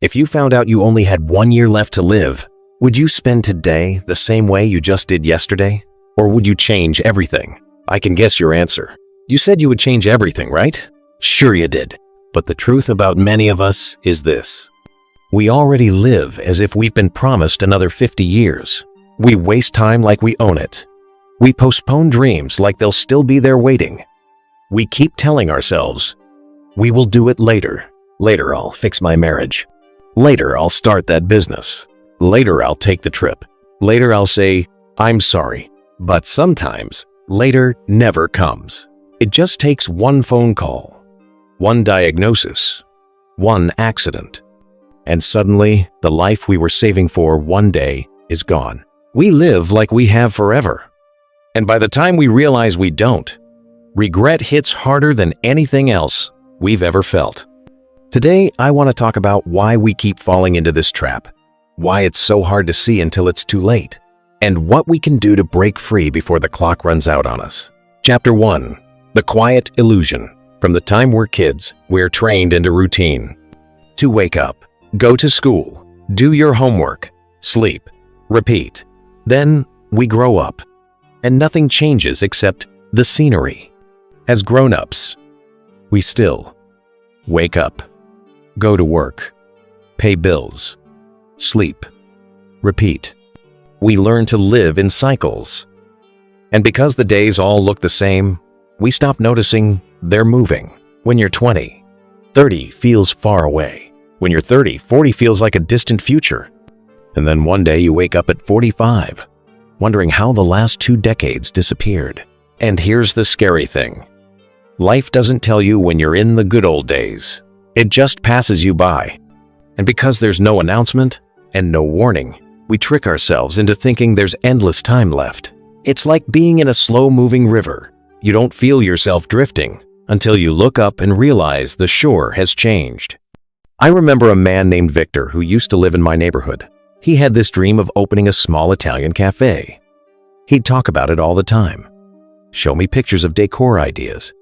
If you found out you only had 1 year left to live, would you spend today the same way you just did yesterday? Or would you change everything? I can guess your answer. You said you would change everything, right? Sure you did. But the truth about many of us is this. We already live as if we've been promised another 50 years. We waste time like we own it. We postpone dreams like they'll still be there waiting. We keep telling ourselves, we will do it later. Later I'll fix my marriage. Later I'll start that business. Later I'll take the trip. Later I'll say, I'm sorry. But sometimes, later never comes. It just takes one phone call, one diagnosis, one accident. And suddenly, the life we were saving for one day is gone. We live like we have forever. And by the time we realize we don't, regret hits harder than anything else we've ever felt. Today, I want to talk about why we keep falling into this trap, why it's so hard to see until it's too late, and what we can do to break free before the clock runs out on us. Chapter 1. The Quiet Illusion. From the time we're kids, we're trained into routine. To wake up, go to school, do your homework, sleep, repeat. Then we grow up, and nothing changes except the scenery. As grown-ups, we still wake up, go to work, pay bills, sleep, repeat. We learn to live in cycles. And because the days all look the same, we stop noticing they're moving. When you're 20, 30 feels far away. When you're 30, 40 feels like a distant future. And then one day you wake up at 45, wondering how the last 2 decades disappeared. And here's the scary thing. Life doesn't tell you when you're in the good old days. It just passes you by. And because there's no announcement and no warning, we trick ourselves into thinking there's endless time left. It's like being in a slow-moving river. You don't feel yourself drifting until you look up and realize the shore has changed. I remember a man named Victor who used to live in my neighborhood. He had this dream of opening a small Italian cafe. He'd talk about it all the time. Show me pictures of decor ideas.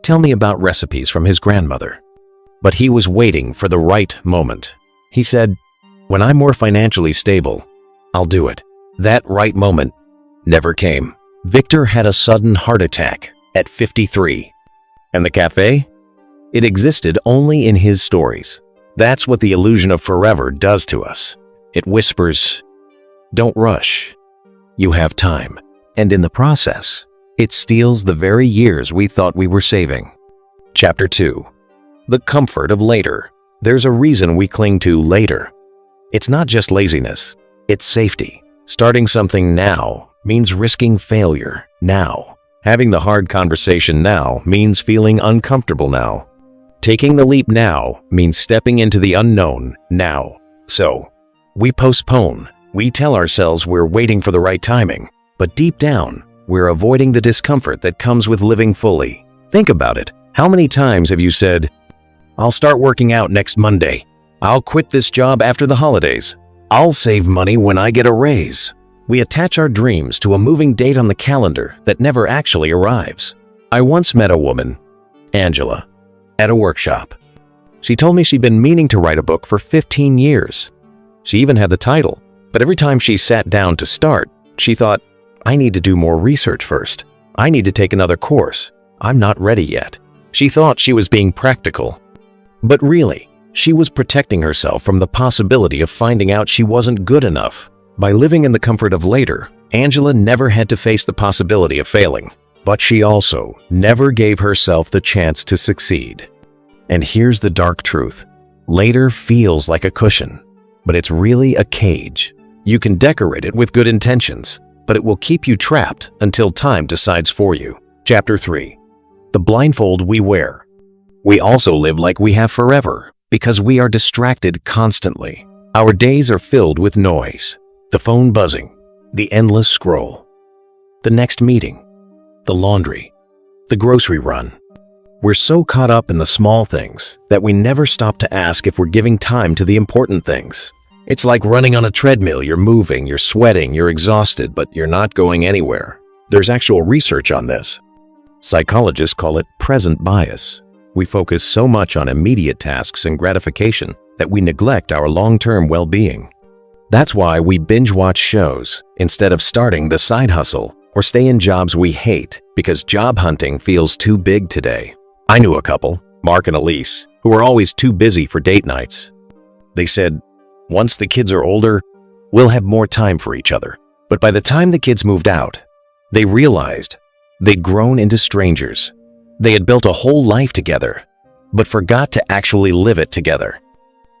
Tell me about recipes from his grandmother. But he was waiting for the right moment. He said, when I'm more financially stable, I'll do it. That right moment never came. Victor had a sudden heart attack at 53. And the cafe? It existed only in his stories. That's what the illusion of forever does to us. It whispers, don't rush. You have time. And in the process, it steals the very years we thought we were saving. Chapter 2. The comfort of later. There's a reason we cling to later. It's not just laziness, it's safety. Starting something now means risking failure now. Having the hard conversation now means feeling uncomfortable now. Taking the leap now means stepping into the unknown now. So, we postpone. We tell ourselves we're waiting for the right timing, but deep down, we're avoiding the discomfort that comes with living fully. Think about it. How many times have you said, I'll start working out next Monday. I'll quit this job after the holidays. I'll save money when I get a raise. We attach our dreams to a moving date on the calendar that never actually arrives. I once met a woman, Angela, at a workshop. She told me she'd been meaning to write a book for 15 years. She even had the title, but every time she sat down to start, she thought, I need to do more research first. I need to take another course. I'm not ready yet. She thought she was being practical. But really, she was protecting herself from the possibility of finding out she wasn't good enough. By living in the comfort of later, Angela never had to face the possibility of failing. But she also never gave herself the chance to succeed. And here's the dark truth. Later feels like a cushion, but it's really a cage. You can decorate it with good intentions, but it will keep you trapped until time decides for you. Chapter 3. The blindfold we wear. We also live like we have forever because we are distracted constantly. Our days are filled with noise, the phone buzzing, the endless scroll, the next meeting, the laundry, the grocery run. We're so caught up in the small things that we never stop to ask if we're giving time to the important things. It's like running on a treadmill. You're moving, you're sweating, you're exhausted, but you're not going anywhere. There's actual research on this. Psychologists call it present bias. We focus so much on immediate tasks and gratification that we neglect our long-term well-being. That's why we binge-watch shows instead of starting the side hustle or stay in jobs we hate because job hunting feels too big today. I knew a couple, Mark and Elise, who were always too busy for date nights. They said, once the kids are older, we'll have more time for each other. But by the time the kids moved out, they realized they'd grown into strangers. They had built a whole life together, but forgot to actually live it together.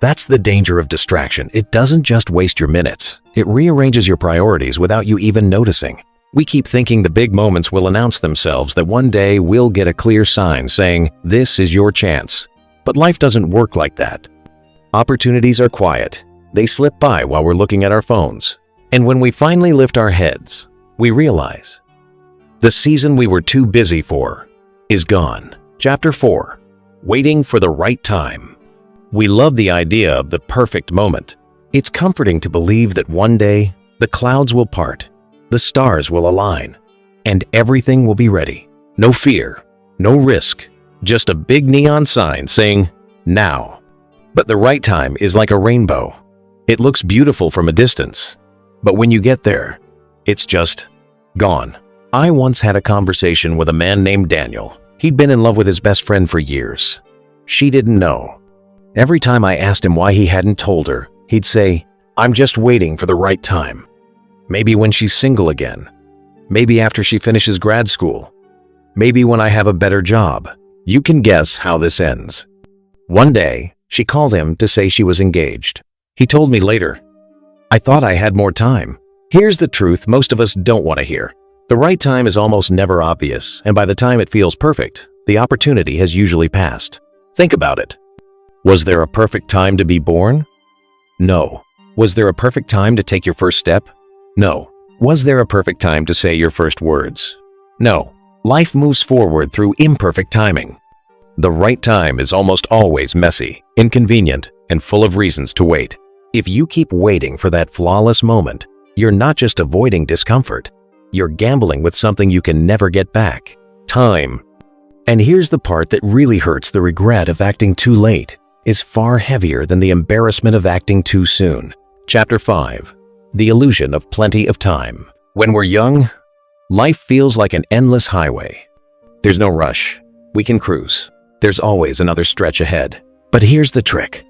That's the danger of distraction. It doesn't just waste your minutes. It rearranges your priorities without you even noticing. We keep thinking the big moments will announce themselves, that one day we'll get a clear sign saying, this is your chance. But life doesn't work like that. Opportunities are quiet. They slip by while we're looking at our phones. And when we finally lift our heads, we realize the season we were too busy for is gone. Chapter 4. Waiting for the right time. We love the idea of the perfect moment. It's comforting to believe that one day the clouds will part, the stars will align, and everything will be ready. No fear, no risk, just a big neon sign saying, now. But the right time is like a rainbow. It looks beautiful from a distance, but when you get there, it's just gone. I once had a conversation with a man named Daniel. He'd been in love with his best friend for years. She didn't know. Every time I asked him why he hadn't told her, he'd say, I'm just waiting for the right time. Maybe when she's single again. Maybe after she finishes grad school. Maybe when I have a better job. You can guess how this ends. One day, she called him to say she was engaged. He told me later, I thought I had more time. Here's the truth most of us don't want to hear. The right time is almost never obvious, and by the time it feels perfect, the opportunity has usually passed. Think about it. Was there a perfect time to be born? No. Was there a perfect time to take your first step? No. Was there a perfect time to say your first words? No. Life moves forward through imperfect timing. The right time is almost always messy, inconvenient, and full of reasons to wait. If you keep waiting for that flawless moment, you're not just avoiding discomfort, you're gambling with something you can never get back: time. And here's the part that really hurts: the regret of acting too late is far heavier than the embarrassment of acting too soon. Chapter 5. The illusion of plenty of time. When we're young, life feels like an endless highway. There's no rush. We can cruise. There's always another stretch ahead. But here's the trick.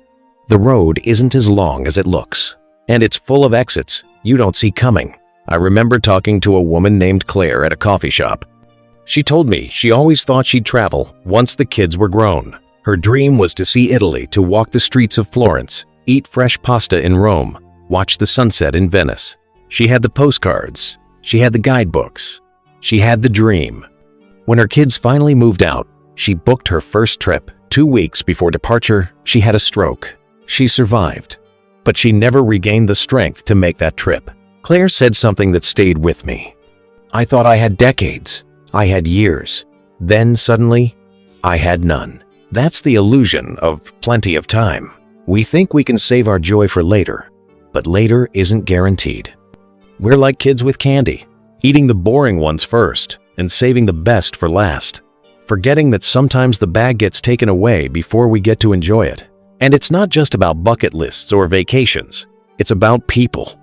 The road isn't as long as it looks, and it's full of exits you don't see coming. I remember talking to a woman named Claire at a coffee shop. She told me she always thought she'd travel once the kids were grown. Her dream was to see Italy, to walk the streets of Florence, eat fresh pasta in Rome, watch the sunset in Venice. She had the postcards. She had the guidebooks. She had the dream. When her kids finally moved out, she booked her first trip. 2 weeks before departure, she had a stroke. She survived, but she never regained the strength to make that trip. Claire said something that stayed with me. I thought I had decades. I had years. Then suddenly, I had none. That's the illusion of plenty of time. We think we can save our joy for later, but later isn't guaranteed. We're like kids with candy, eating the boring ones first and saving the best for last, forgetting that sometimes the bag gets taken away before we get to enjoy it. And it's not just about bucket lists or vacations. It's about people.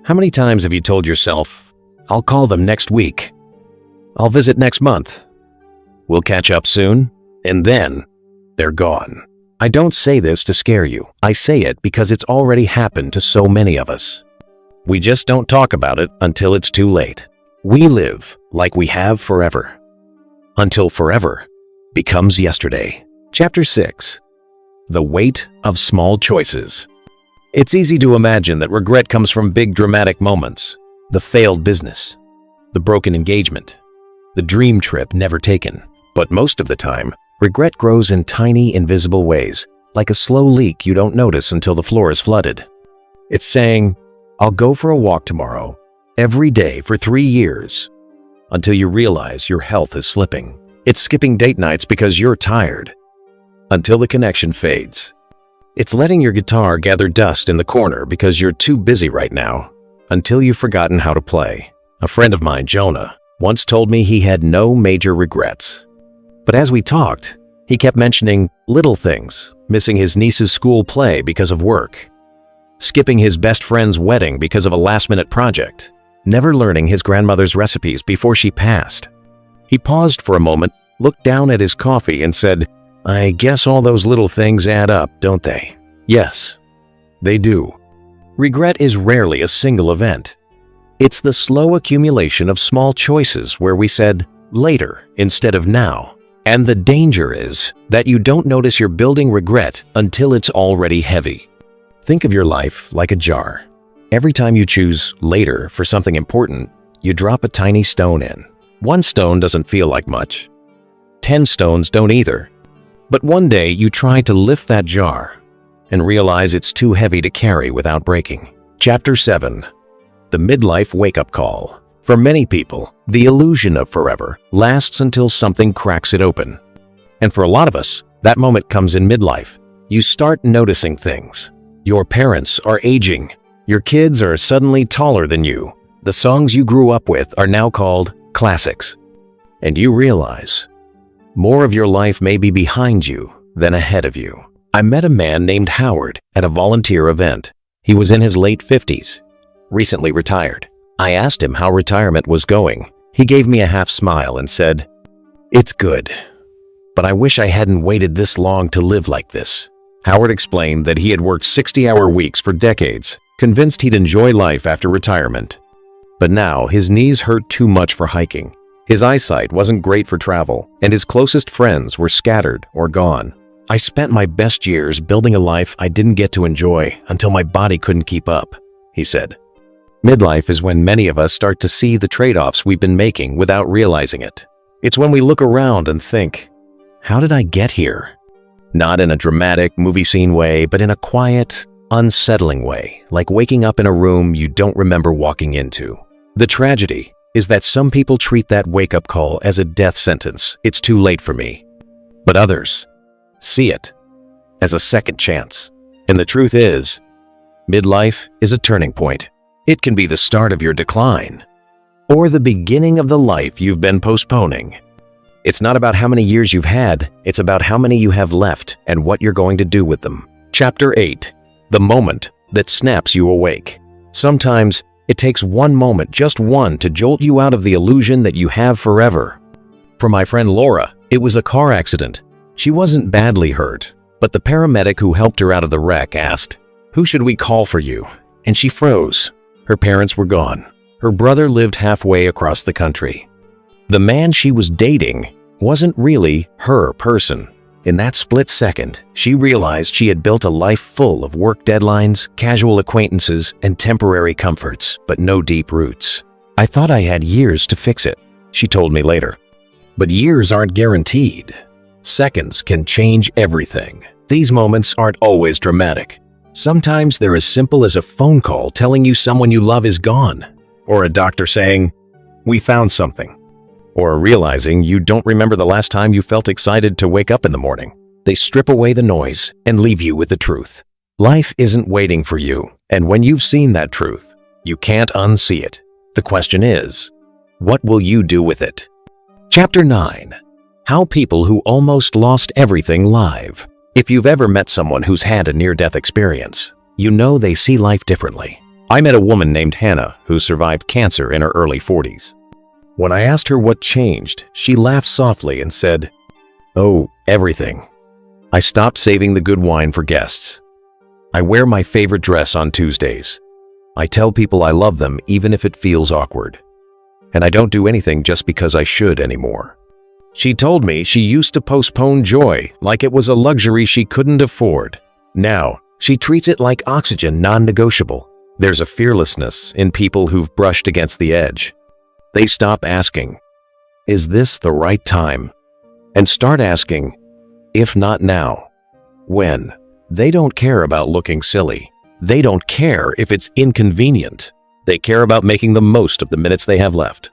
How many times have you told yourself, I'll call them next week. I'll visit next month. We'll catch up soon. And then they're gone. I don't say this to scare you. I say it because it's already happened to so many of us. We just don't talk about it until it's too late. We live like we have forever, until forever becomes yesterday. Chapter 6. The weight of small choices. It's easy to imagine that regret comes from big dramatic moments: the failed business, the broken engagement, the dream trip never taken. But most of the time, regret grows in tiny, invisible ways, like a slow leak you don't notice until the floor is flooded. It's saying, I'll go for a walk tomorrow, every day for 3 years, until you realize your health is slipping. It's skipping date nights because you're tired, until the connection fades. It's letting your guitar gather dust in the corner because you're too busy right now, until you've forgotten how to play. A friend of mine, Jonah, once told me he had no major regrets. But as we talked, he kept mentioning little things, missing his niece's school play because of work, skipping his best friend's wedding because of a last-minute project, never learning his grandmother's recipes before she passed. He paused for a moment, looked down at his coffee and said, "I guess all those little things add up, don't they?" Yes, they do. Regret is rarely a single event. It's the slow accumulation of small choices where we said later instead of now. And the danger is that you don't notice you're building regret until it's already heavy. Think of your life like a jar. Every time you choose later for something important, you drop a tiny stone in. One stone doesn't feel like much. 10 stones don't either. But one day you try to lift that jar and realize it's too heavy to carry without breaking. Chapter 7. The Midlife Wake-Up Call. For many people, the illusion of forever lasts until something cracks it open. And for a lot of us, that moment comes in midlife. You start noticing things. Your parents are aging. Your kids are suddenly taller than you. The songs you grew up with are now called classics. And you realize more of your life may be behind you than ahead of you. I met a man named Howard at a volunteer event. He was in his late 50s, recently retired. I asked him how retirement was going. He gave me a half smile and said, "It's good, but I wish I hadn't waited this long to live like this." Howard explained that he had worked 60-hour weeks for decades, convinced he'd enjoy life after retirement. But now his knees hurt too much for hiking. His eyesight wasn't great for travel, and his closest friends were scattered or gone. "I spent my best years building a life I didn't get to enjoy until my body couldn't keep up," he said. Midlife is when many of us start to see the trade-offs we've been making without realizing it. It's when we look around and think, how did I get here? Not in a dramatic movie scene way, but in a quiet, unsettling way, like waking up in a room you don't remember walking into. The tragedy is that some people treat that wake-up call as a death sentence. "It's too late for me." But others see it as a second chance. And the truth is, midlife is a turning point. It can be the start of your decline, or the beginning of the life you've been postponing. It's not about how many years you've had, it's about how many you have left and what you're going to do with them. Chapter 8. The Moment That Snaps You Awake. Sometimes it takes one moment, just one, to jolt you out of the illusion that you have forever. For my friend Laura, it was a car accident. She wasn't badly hurt, but the paramedic who helped her out of the wreck asked, "Who should we call for you?" And she froze. Her parents were gone. Her brother lived halfway across the country. The man she was dating wasn't really her person. In that split second, she realized she had built a life full of work deadlines, casual acquaintances, and temporary comforts, but no deep roots. "I thought I had years to fix it," she told me later. But years aren't guaranteed. Seconds can change everything. These moments aren't always dramatic. Sometimes they're as simple as a phone call telling you someone you love is gone, or a doctor saying, "We found something," or realizing you don't remember the last time you felt excited to wake up in the morning. They strip away the noise and leave you with the truth. Life isn't waiting for you, and when you've seen that truth, you can't unsee it. The question is, what will you do with it? Chapter 9. How People Who Almost Lost Everything Live. If you've ever met someone who's had a near-death experience, you know they see life differently. I met a woman named Hannah who survived cancer in her early 40s. When I asked her what changed, she laughed softly and said, "Oh, everything. I stopped saving the good wine for guests. I wear my favorite dress on Tuesdays. I tell people I love them even if it feels awkward. And I don't do anything just because I should anymore." She told me she used to postpone joy like it was a luxury she couldn't afford. Now, she treats it like oxygen, non-negotiable. There's a fearlessness in people who've brushed against the edge. They stop asking, "Is this the right time?" and start asking, "If not now, when?" They don't care about looking silly. They don't care if it's inconvenient. They care about making the most of the minutes they have left.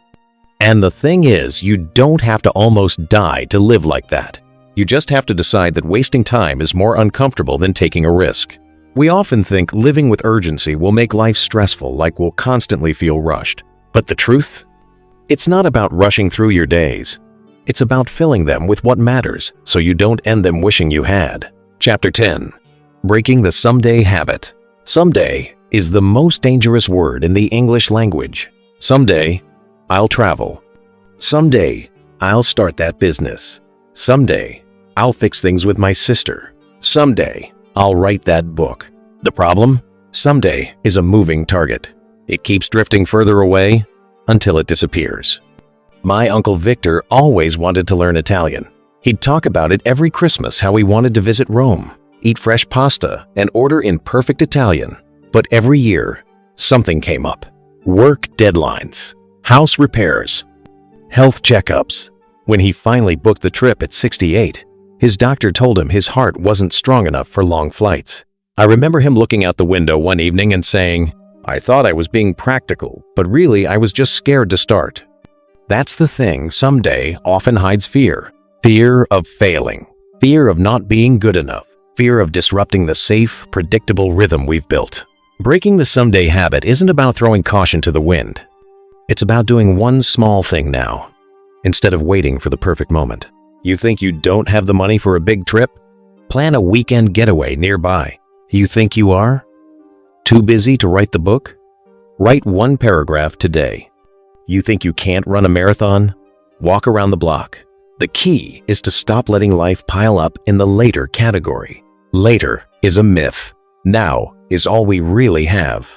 And the thing is, you don't have to almost die to live like that. You just have to decide that wasting time is more uncomfortable than taking a risk. We often think living with urgency will make life stressful, like we'll constantly feel rushed. But the truth? It's not about rushing through your days. It's about filling them with what matters so you don't end them wishing you had. Chapter 10. Breaking the Someday Habit. Someday is the most dangerous word in the English language. Someday, I'll travel. Someday, I'll start that business. Someday, I'll fix things with my sister. Someday, I'll write that book. The problem? Someday is a moving target. It keeps drifting further away until it disappears. My Uncle Victor always wanted to learn Italian. He'd talk about it every Christmas, how he wanted to visit Rome, eat fresh pasta, and order in perfect Italian. But every year, something came up. Work deadlines, house repairs, health checkups. When he finally booked the trip at 68, his doctor told him his heart wasn't strong enough for long flights. I remember him looking out the window one evening and saying, "I thought I was being practical, but really I was just scared to start." That's the thing, someday often hides fear. Fear of failing, fear of not being good enough, fear of disrupting the safe, predictable rhythm we've built. Breaking the someday habit isn't about throwing caution to the wind. It's about doing one small thing now, instead of waiting for the perfect moment. You think you don't have the money for a big trip? Plan a weekend getaway nearby. You think you are? Too busy to write the book? Write one paragraph today. You think you can't run a marathon? Walk around the block. The key is to stop letting life pile up in the later category. Later is a myth. Now is all we really have.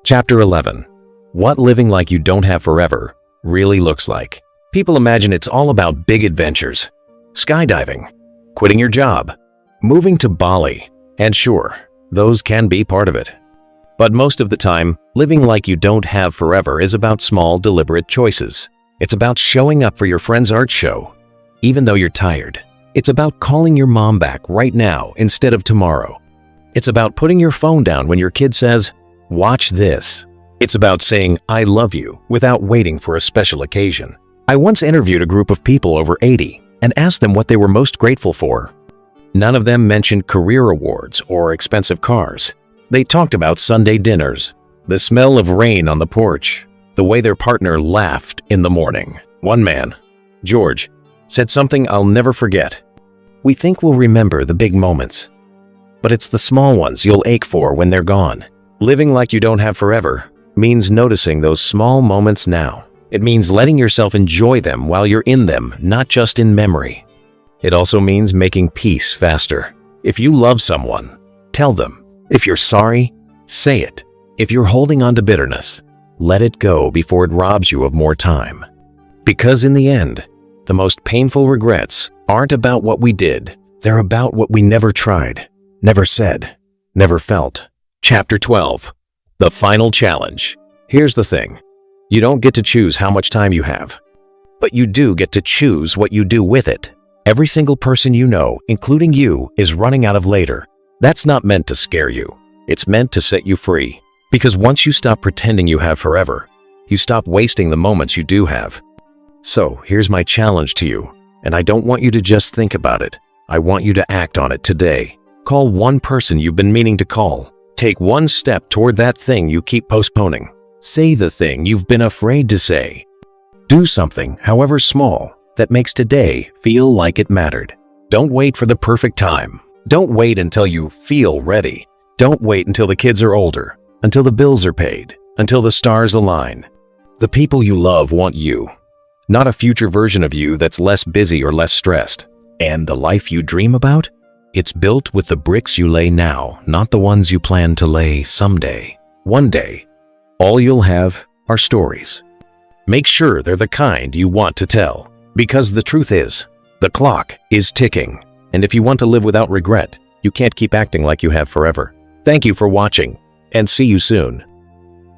Chapter 11. What living like you don't have forever really looks like. People imagine it's all about big adventures. Skydiving, quitting your job, moving to Bali, and sure, those can be part of it. But most of the time, living like you don't have forever is about small, deliberate choices. It's about showing up for your friend's art show, even though you're tired. It's about calling your mom back right now instead of tomorrow. It's about putting your phone down when your kid says, "Watch this." It's about saying, "I love you," without waiting for a special occasion. I once interviewed a group of people over 80 and asked them what they were most grateful for. None of them mentioned career awards or expensive cars. They talked about Sunday dinners, the smell of rain on the porch, the way their partner laughed in the morning. One man, George, said something I'll never forget. "We think we'll remember the big moments, but it's the small ones you'll ache for when they're gone." Living like you don't have forever means noticing those small moments now. It means letting yourself enjoy them while you're in them, not just in memory. It also means making peace faster. If you love someone, tell them. If you're sorry, say it. If you're holding on to bitterness, let it go before it robs you of more time. Because in the end, the most painful regrets aren't about what we did. They're about what we never tried, never said, never felt. Chapter 12. The Final Challenge. Here's the thing. You don't get to choose how much time you have, but you do get to choose what you do with it. Every single person you know, including you, is running out of later. That's not meant to scare you. It's meant to set you free. Because once you stop pretending you have forever, you stop wasting the moments you do have. So here's my challenge to you, and I don't want you to just think about it. I want you to act on it today. Call one person you've been meaning to call. Take one step toward that thing you keep postponing. Say the thing you've been afraid to say. Do something, however small, that makes today feel like it mattered. Don't wait for the perfect time. Don't wait until you feel ready. Don't wait until the kids are older, until the bills are paid, until the stars align. The people you love want you, not a future version of you that's less busy or less stressed. And the life you dream about? It's built with the bricks you lay now, not the ones you plan to lay someday. One day, all you'll have are stories. Make sure they're the kind you want to tell. Because the truth is, the clock is ticking. And if you want to live without regret, you can't keep acting like you have forever. Thank you for watching, and see you soon.